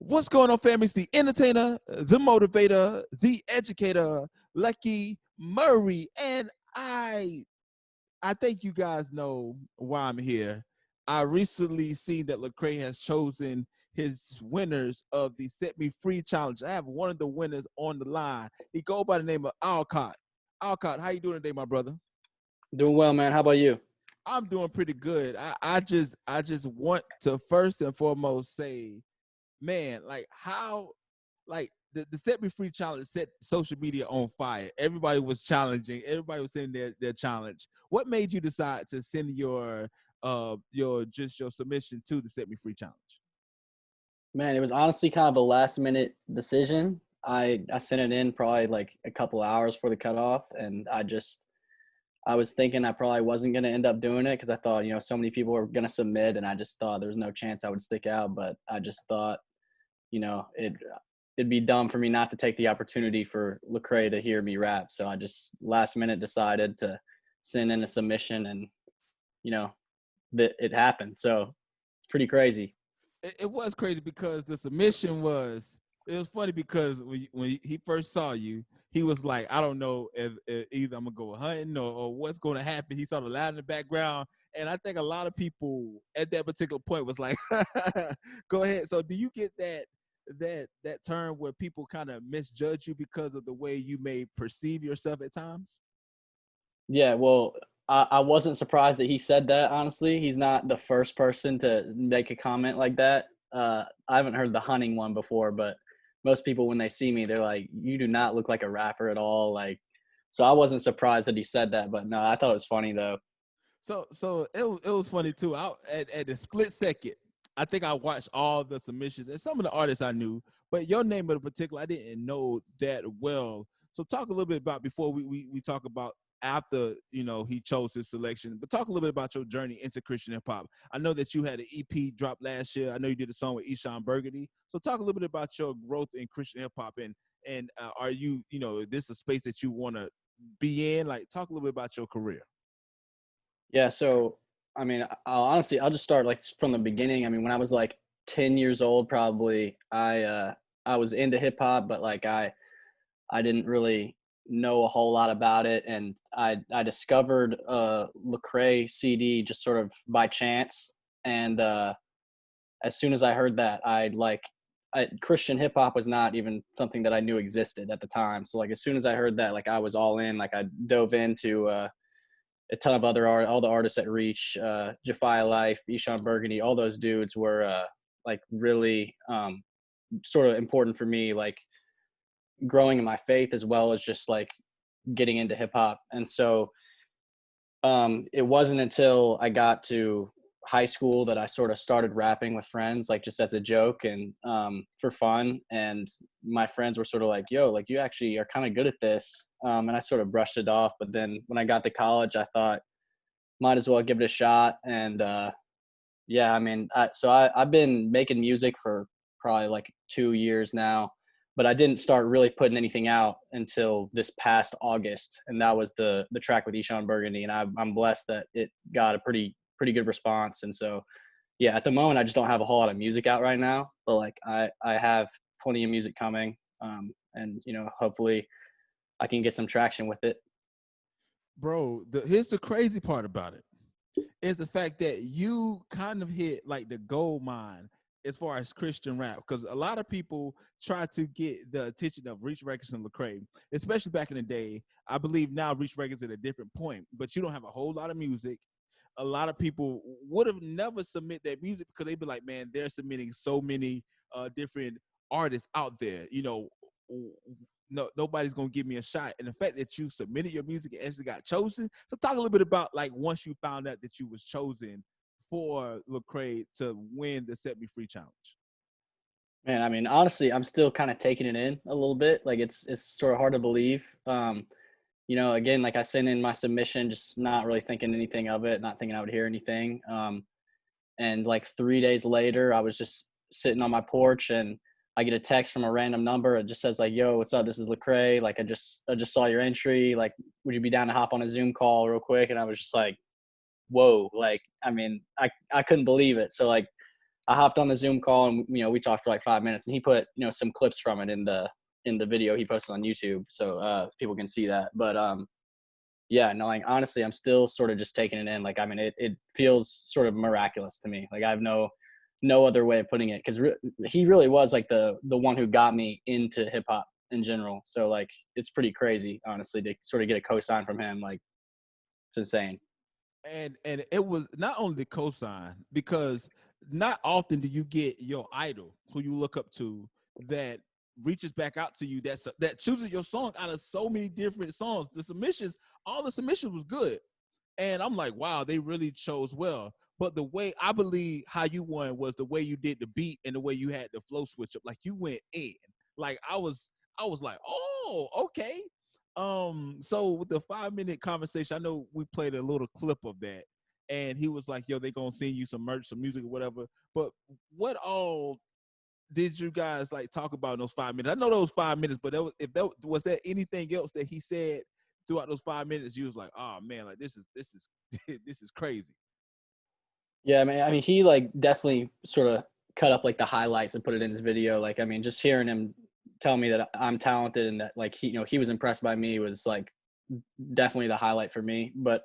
What's going on, family? It's the entertainer, the motivator, the educator, Lucky Murray, and I think you guys know why I'm here. I recently seen that Lecrae has chosen his winners of the Set Me Free Challenge. I have one of the winners on the line. He go by the name of Alcott. Alcott, how you doing today, my brother? Doing well, man. How about you? I'm doing pretty good. I just want to first and foremost say, man, like how, like the Set Me Free Challenge set social media on fire. Everybody was challenging. Everybody was sending their challenge. What made you decide to send your submission to the Set Me Free Challenge? Man, it was honestly kind of a last minute decision. I sent it in probably like a couple hours for the cutoff, and I was thinking I probably wasn't going to end up doing it because I thought, so many people were going to submit, and I just thought there was no chance I would stick out. But I just thought, it'd be dumb for me not to take the opportunity for Lecrae to hear me rap. So I just last minute decided to send in a submission, and you know that it happened. So it's pretty crazy. It was crazy because the submission was. It was funny because when he first saw you, he was like, I don't know if either I'm gonna go hunting or what's going to happen. He saw the loud in the background, and I think a lot of people at that particular point was like, "Go ahead." So, do you get that term where people kind of misjudge you because of the way you may perceive yourself at times? Yeah, well, I wasn't surprised that he said that, honestly. He's not the first person to make a comment like that. I haven't heard the hunting one before, but most people, when they see me, they're like, "You do not look like a rapper at all." Like, so I wasn't surprised that he said that, but no, I thought it was funny though. So it was funny too. At the split second, I think I watched all the submissions and some of the artists I knew, but your name in particular I didn't know that well. So talk a little bit about before we talk about after he chose his selection, but talk a little bit about your journey into Christian hip hop. I know that you had an EP drop last year. I know you did a song with Eshawn Burgundy. So talk a little bit about your growth in Christian hip hop and are this a space that you want to be in? Like talk a little bit about your career. Yeah, so I mean, I'll just start like from the beginning. I mean, when I was like 10 years old, probably I was into hip hop, but like I didn't really know a whole lot about it, and I discovered a Lecrae CD just sort of by chance, and as soon as I heard that, Christian hip hop was not even something that I knew existed at the time. So like as soon as I heard that, like I was all in. Like I dove into a ton of other all the artists at Reach, Jafia Life, Eshawn Burgundy, all those dudes were like really sort of important for me, like growing in my faith as well as just like getting into hip hop. And so it wasn't until I got to high school that I sort of started rapping with friends, like just as a joke and for fun. And my friends were sort of like, yo, like you actually are kind of good at this. And I sort of brushed it off. But then when I got to college, I thought, might as well give it a shot. And yeah, I mean, I've been making music for probably like 2 years now, but I didn't start really putting anything out until this past August, and that was the track with Eshawn Burgundy, and I'm blessed that it got a pretty good response. And so, yeah, at the moment I just don't have a whole lot of music out right now, but like I have plenty of music coming, and hopefully I can get some traction with it. Bro, here's the crazy part about it is the fact that you kind of hit like the gold mine as far as Christian rap, because a lot of people try to get the attention of Reach Records and Lecrae, especially back in the day. I believe now Reach Records at a different point, but you don't have a whole lot of music. A lot of people would have never submit their music because they'd be like, man, they're submitting so many different artists out there. No, nobody's gonna give me a shot. And the fact that you submitted your music and actually got chosen. So talk a little bit about like once you found out that you was chosen for Lecrae to win the Set Me Free Challenge. Man, I mean, honestly, I'm still kind of taking it in a little bit. Like it's sort of hard to believe. Again, like I sent in my submission, just not really thinking anything of it, not thinking I would hear anything. And like 3 days later, I was just sitting on my porch and I get a text from a random number. It just says like, "Yo, what's up? This is Lecrae. Like, I just saw your entry. Like, would you be down to hop on a Zoom call real quick?" And I was just like, "Whoa!" Like, I mean, I couldn't believe it. So like, I hopped on the Zoom call and we talked for like 5 minutes, and he put some clips from it in the video he posted on YouTube, so people can see that. But yeah, no, like honestly, I'm still sort of just taking it in. Like, I mean, it feels sort of miraculous to me. Like, I have no other way of putting it, because he really was like the one who got me into hip hop in general. So like, it's pretty crazy, honestly, to sort of get a cosign from him. Like, it's insane. And it was not only the cosign, because not often do you get your idol who you look up to that reaches back out to you, that chooses your song out of so many different songs. All the submissions was good, and I'm like, wow, they really chose well. But the way I believe how you won was the way you did the beat and the way you had the flow switch up. Like, you went in. Like, I was like, oh, okay. So with the 5-minute conversation, I know we played a little clip of that, and he was like, yo, they gonna send you some merch, some music or whatever. But what all did you guys like talk about in those 5 minutes? I know those 5 minutes, but was there anything else that he said throughout those 5 minutes you was like, oh man, like this is this is crazy? Yeah, I mean, he like definitely sort of cut up like the highlights and put it in his video. Like, I mean, just hearing him tell me that I'm talented and that like he was impressed by me was like definitely the highlight for me. But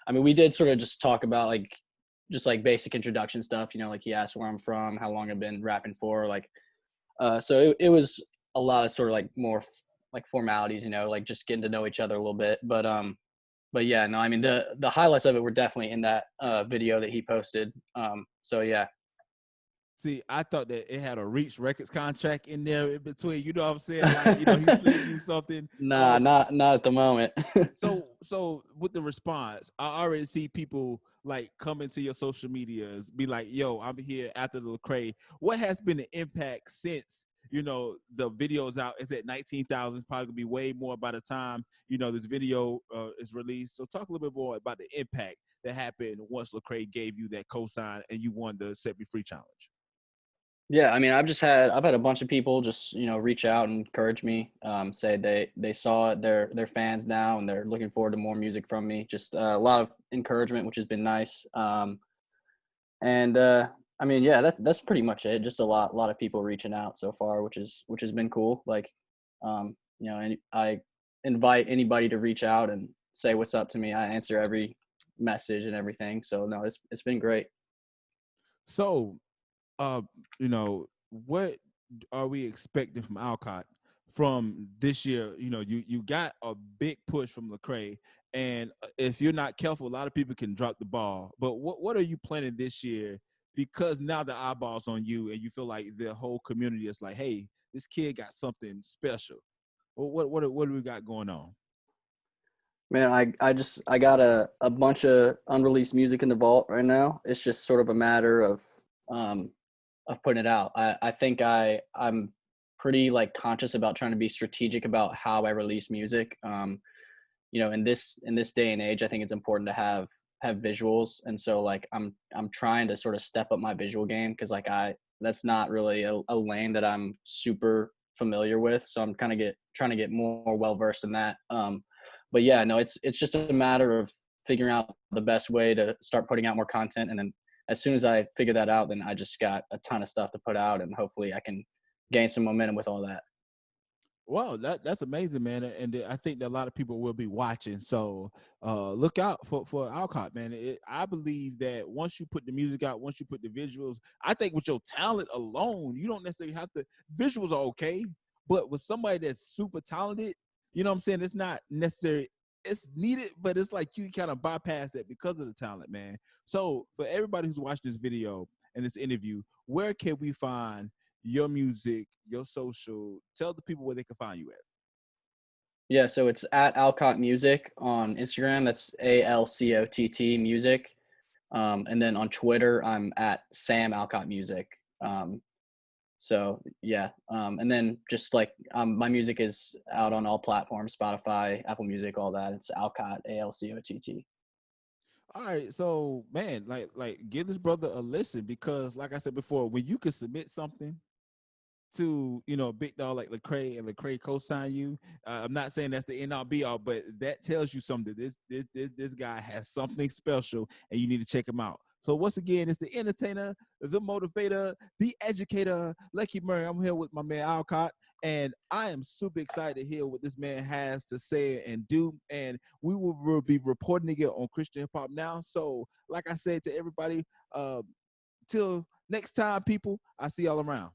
I mean, we did sort of just talk about like just like basic introduction stuff. Like, he asked where I'm from, how long I've been rapping for, like so it was a lot of sort of like more like formalities, like just getting to know each other a little bit. But yeah, no, I mean, the highlights of it were definitely in that video that he posted. So yeah. See, I thought that it had a Reach Records contract in there in between. You know what I'm saying? Like, he slid you something. Nah, not at the moment. So with the response, I already see people like come into your social medias, be like, "Yo, I'm here after the Lecrae." What has been the impact since the video is out? It's at 19,000. It's probably gonna be way more by the time this video is released. So talk a little bit more about the impact that happened once Lecrae gave you that cosign and you won the Set Me Free challenge. Yeah, I mean, I've had a bunch of people just reach out and encourage me, say they saw it, they're fans now, and they're looking forward to more music from me. Just a lot of encouragement, which has been nice. And I mean, yeah, that's pretty much it. Just a lot of people reaching out so far, which has been cool. Like, and I invite anybody to reach out and say what's up to me. I answer every message and everything. So no, it's been great. So uh, what are we expecting from Alcott from this year? You got a big push from Lecrae, and if you're not careful, a lot of people can drop the ball. But what are you planning this year? Because now the eyeballs on you, and you feel like the whole community is like, hey, this kid got something special. What do we got going on? Man, I got a bunch of unreleased music in the vault right now. It's just sort of a matter um of putting it out. I think I'm pretty like conscious about trying to be strategic about how I release music. In this day and age, I think it's important to have visuals, and so like I'm trying to sort of step up my visual game, because like that's not really a lane that I'm super familiar with. So I'm kind of trying to get more well versed in that. But yeah, no, it's just a matter of figuring out the best way to start putting out more content, and then as soon as I figure that out, then I just got a ton of stuff to put out, and hopefully I can gain some momentum with all that. Well, that's amazing, man, and I think that a lot of people will be watching. So look out for Alcott, man. I believe that once you put the music out, once you put the visuals, I think with your talent alone, you don't necessarily have to. Visuals are okay, but with somebody that's super talented, you know what I'm saying? It's not necessary. It's needed, but it's like you kind of bypass that because of the talent, man. So for everybody who's watching this video and this interview, where can we find your music, your social? Tell the people where they can find you at. Yeah, so it's at Alcott Music on Instagram. That's ALCOTT Music. And then on Twitter, I'm at Sam Alcott Music. So yeah, and then just like my music is out on all platforms: Spotify, Apple Music, all that. It's Alcott, ALCOTT. All right, so man, like give this brother a listen, because like I said before, when you can submit something to a big dog like Lecrae and Lecrae co-sign you, I'm not saying that's the end all be all, but that tells you something. This guy has something special, and you need to check him out. So once again, it's the entertainer, the motivator, the educator, Lecrae Murray. I'm here with my man Alcott, and I am super excited to hear what this man has to say and do. And we will be reporting it on Christian Hip Hop Now. So, like I said to everybody, till next time, people, I see y'all around.